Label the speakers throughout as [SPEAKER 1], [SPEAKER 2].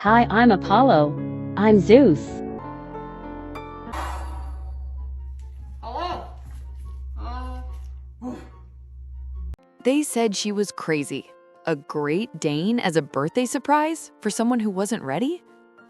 [SPEAKER 1] Hi, I'm Apollo. I'm Zeus.
[SPEAKER 2] Hello?
[SPEAKER 3] They said she was crazy. A Great Dane as a birthday surprise for someone who wasn't ready?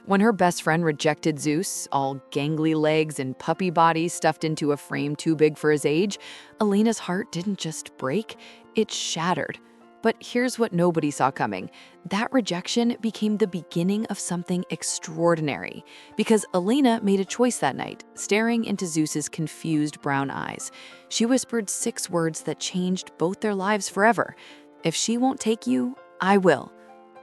[SPEAKER 3] When her best friend rejected Zeus, all gangly legs and puppy body stuffed into a frame too big for his age, Elena's heart didn't just break, it shattered. But here's what nobody saw coming. That rejection became the beginning of something extraordinary, because Elena made a choice that night, staring into Zeus's confused brown eyes. She whispered 6 words that changed both their lives forever. If she won't take you, I will.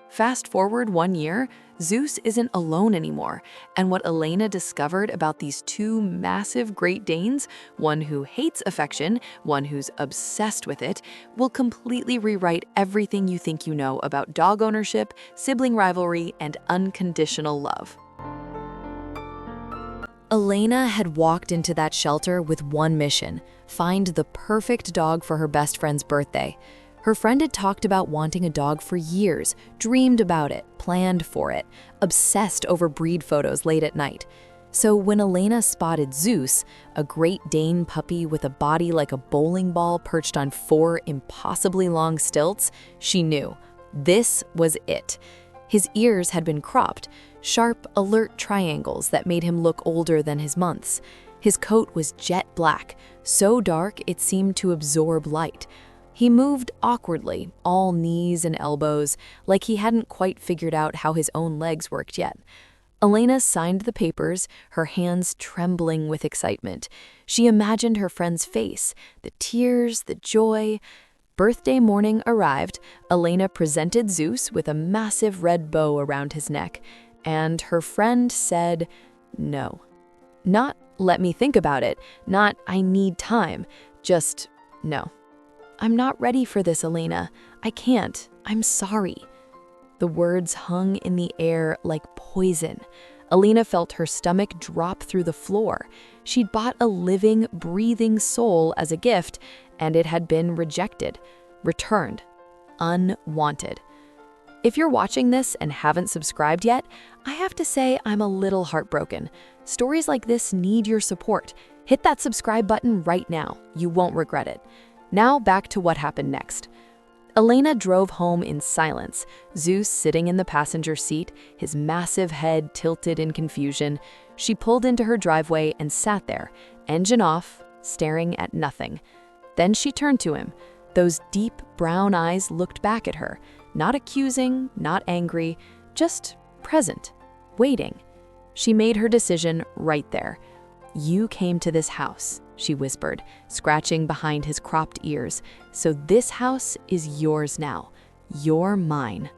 [SPEAKER 3] Fast forward 1 year, Zeus isn't alone anymore, and what Elena discovered about these 2 massive Great Danes, one who hates affection, one who's obsessed with it, will completely rewrite everything you think you know about dog ownership, sibling rivalry, and unconditional love. Elena had walked into that shelter with one mission: find the perfect dog for her best friend's birthday. Her friend had talked about wanting a dog for years, dreamed about it, planned for it, obsessed over breed photos late at night. So when Elena spotted Zeus, a Great Dane puppy with a body like a bowling ball perched on 4 impossibly long stilts, she knew this was it. His ears had been cropped, sharp, alert triangles that made him look older than his months. His coat was jet black, so dark it seemed to absorb light. He moved awkwardly, all knees and elbows, like he hadn't quite figured out how his own legs worked yet. Elena signed the papers, her hands trembling with excitement. She imagined her friend's face, the tears, the joy. Birthday morning arrived. Elena presented Zeus with a massive red bow around his neck, and her friend said no. Not "let me think about it," not "I need time," just no. "I'm not ready for this, Elena. I can't. I'm sorry." The words hung in the air like poison. Elena felt her stomach drop through the floor. She'd bought a living, breathing soul as a gift, and it had been rejected, returned, unwanted. If you're watching this and haven't subscribed yet, I have to say I'm a little heartbroken. Stories like this need your support. Hit that subscribe button right now. You won't regret it. Now back to what happened next. Elena drove home in silence, Zeus sitting in the passenger seat, his massive head tilted in confusion. She pulled into her driveway and sat there, engine off, staring at nothing. Then she turned to him. Those deep brown eyes looked back at her, not accusing, not angry, just present, waiting. She made her decision right there. "You came to this house," she whispered, scratching behind his cropped ears. "So this house is yours now. You're mine."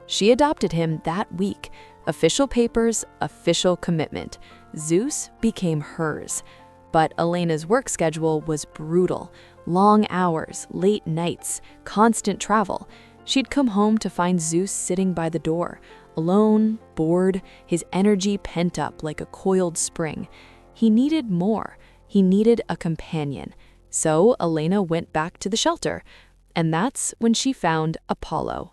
[SPEAKER 3] She adopted him that week. Official papers, official commitment. Zeus became hers. But Elena's work schedule was brutal. Long hours, late nights, constant travel. She'd come home to find Zeus sitting by the door, alone, bored, his energy pent up like a coiled spring. He needed more. He needed a companion. So Elena went back to the shelter, and that's when she found Apollo.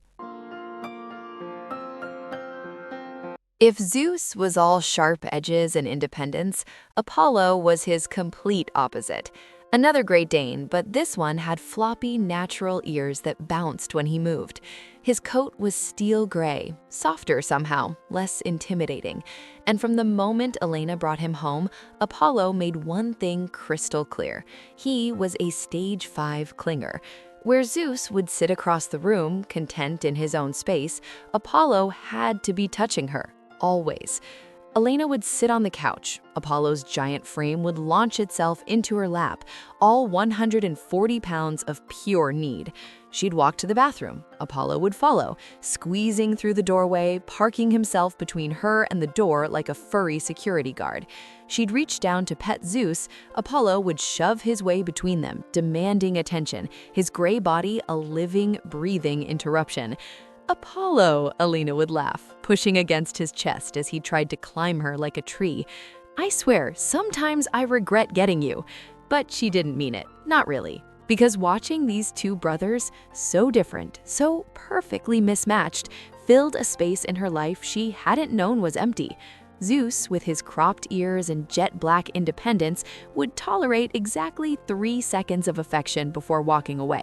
[SPEAKER 3] If Zeus was all sharp edges and independence, Apollo was his complete opposite. Another Great Dane, but this one had floppy, natural ears that bounced when he moved. His coat was steel gray, softer somehow, less intimidating. And from the moment Elena brought him home, Apollo made one thing crystal clear. He was a stage 5 clinger. Where Zeus would sit across the room, content in his own space, Apollo had to be touching her, always. Elena would sit on the couch. Apollo's giant frame would launch itself into her lap, all 140 pounds of pure need. She'd walk to the bathroom. Apollo would follow, squeezing through the doorway, parking himself between her and the door like a furry security guard. She'd reach down to pet Zeus. Apollo would shove his way between them, demanding attention, his gray body a living, breathing interruption. "Apollo," Elena would laugh, pushing against his chest as he tried to climb her like a tree. "I swear, sometimes I regret getting you." But she didn't mean it, not really. Because watching these 2 brothers, so different, so perfectly mismatched, filled a space in her life she hadn't known was empty. Zeus, with his cropped ears and jet black independence, would tolerate exactly 3 seconds of affection before walking away.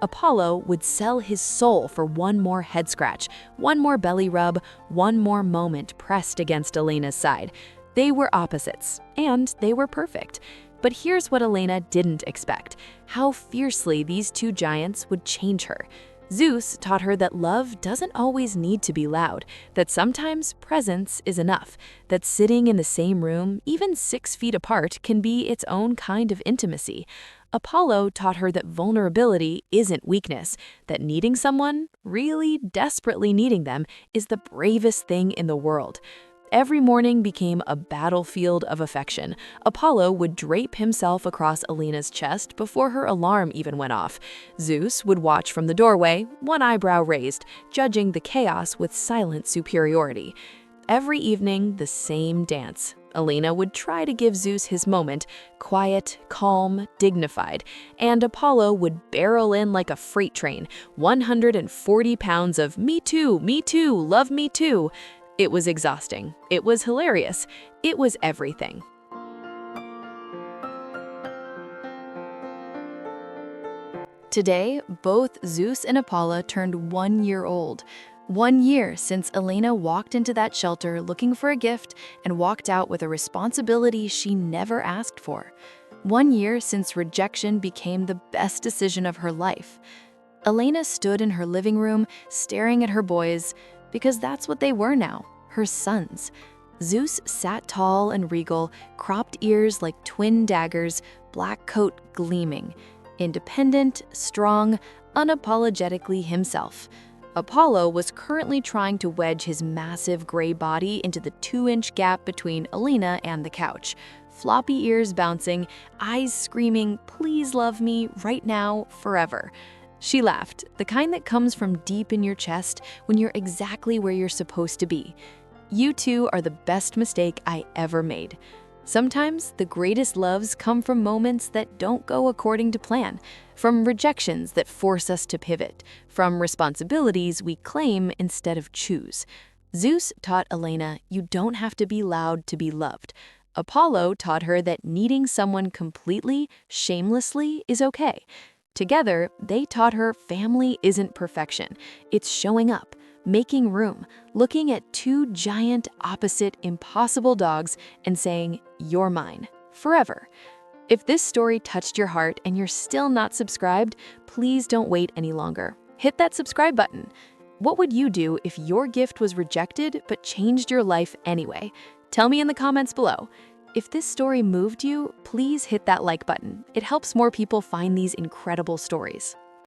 [SPEAKER 3] Apollo would sell his soul for one more head scratch, one more belly rub, one more moment pressed against Elena's side. They were opposites, and they were perfect. But here's what Elena didn't expect: how fiercely these two giants would change her. Zeus taught her that love doesn't always need to be loud, that sometimes presence is enough, that sitting in the same room, even 6 feet apart, can be its own kind of intimacy. Apollo taught her that vulnerability isn't weakness, that needing someone, really desperately needing them, is the bravest thing in the world. Every morning became a battlefield of affection. Apollo would drape himself across Elena's chest before her alarm even went off. Zeus would watch from the doorway, one eyebrow raised, judging the chaos with silent superiority. Every evening, the same dance. Elena would try to give Zeus his moment, quiet, calm, dignified, and Apollo would barrel in like a freight train, 140 pounds of me too, love me too. It was exhausting. It was hilarious. It was everything. Today, both Zeus and Apollo turned 1 year old. 1 year since Elena walked into that shelter looking for a gift and walked out with a responsibility she never asked for. 1 year since rejection became the best decision of her life. Elena stood in her living room, staring at her boys, because that's what they were now, her sons. Zeus sat tall and regal, cropped ears like twin daggers, black coat gleaming. Independent, strong, unapologetically himself. Apollo was currently trying to wedge his massive gray body into the 2-inch gap between Elena and the couch. Floppy ears bouncing, eyes screaming, "Please love me, right now, forever." She laughed, the kind that comes from deep in your chest when you're exactly where you're supposed to be. You two are the best mistake I ever made. Sometimes the greatest loves come from moments that don't go according to plan, from rejections that force us to pivot, from responsibilities we claim instead of choose. Zeus taught Elena you don't have to be loud to be loved. Apollo taught her that needing someone completely, shamelessly is okay. Together, they taught her family isn't perfection. It's showing up, making room, looking at 2 giant, opposite, impossible dogs and saying, "You're mine, forever." If this story touched your heart and you're still not subscribed, please don't wait any longer. Hit that subscribe button. What would you do if your gift was rejected but changed your life anyway? Tell me in the comments below. If this story moved you, please hit that like button. It helps more people find these incredible stories.